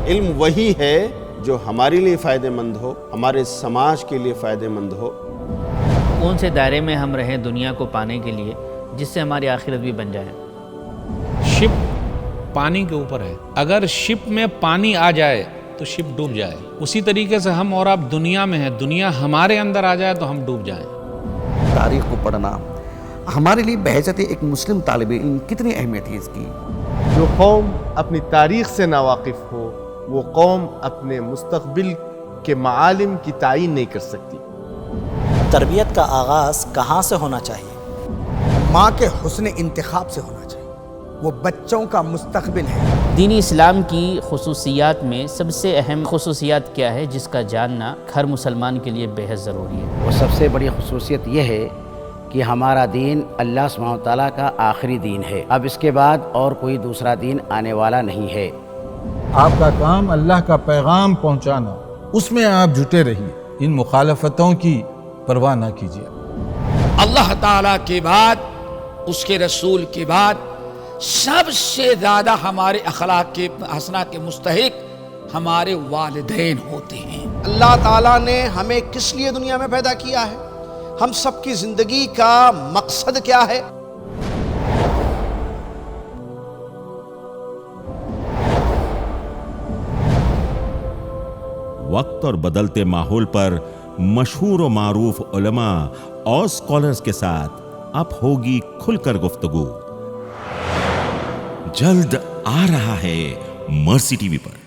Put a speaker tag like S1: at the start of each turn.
S1: علم وہی ہے جو ہمارے لیے فائدہ مند ہو، ہمارے سماج کے لیے فائدہ مند ہو۔
S2: کون سے دائرے میں ہم رہیں دنیا کو پانے کے لیے جس سے ہماری آخرت بھی بن جائے؟
S3: شپ پانی کے اوپر ہے، اگر شپ میں پانی آ جائے تو شپ ڈوب جائے۔ اسی طریقے سے ہم اور آپ دنیا میں ہیں، دنیا ہمارے اندر آ جائے تو ہم ڈوب جائیں۔
S4: تاریخ کو پڑھنا ہمارے لیے بحیثیت ایک مسلم طالب علم کتنی اہمیت ہے اس کی۔
S5: جو قوم اپنی تاریخ سے ناواقف ہو وہ قوم اپنے مستقبل کے معالم کی تعین نہیں کر سکتی۔
S6: تربیت کا آغاز کہاں سے ہونا چاہیے؟
S7: ماں کے حسن انتخاب سے ہونا چاہیے، وہ بچوں کا مستقبل ہے۔
S2: دین اسلام کی خصوصیات میں سب سے اہم خصوصیات کیا ہے جس کا جاننا ہر مسلمان کے لیے بے حد ضروری ہے؟
S8: وہ سب سے بڑی خصوصیت یہ ہے کہ ہمارا دین اللہ سبحانہ و تعالیٰ کا آخری دین ہے، اب اس کے بعد اور کوئی دوسرا دین آنے والا نہیں ہے۔
S9: آپ کا کام اللہ کا پیغام پہنچانا، اس میں آپ جٹے رہیے، ان مخالفتوں کی پرواہ نہ کیجیے۔
S10: اللہ تعالیٰ کے بعد، اس کے رسول کے بعد سب سے زیادہ ہمارے اخلاق کے حسنہ کے مستحق ہمارے والدین ہوتے ہیں۔
S11: اللہ تعالیٰ نے ہمیں کس لیے دنیا میں پیدا کیا ہے؟ ہم سب کی زندگی کا مقصد کیا ہے؟
S12: وقت اور بدلتے ماحول پر مشہور و معروف علماء اور اسکالرز کے ساتھ اب ہوگی کھل کر گفتگو۔ جلد آ رہا ہے مرسی ٹی وی پر۔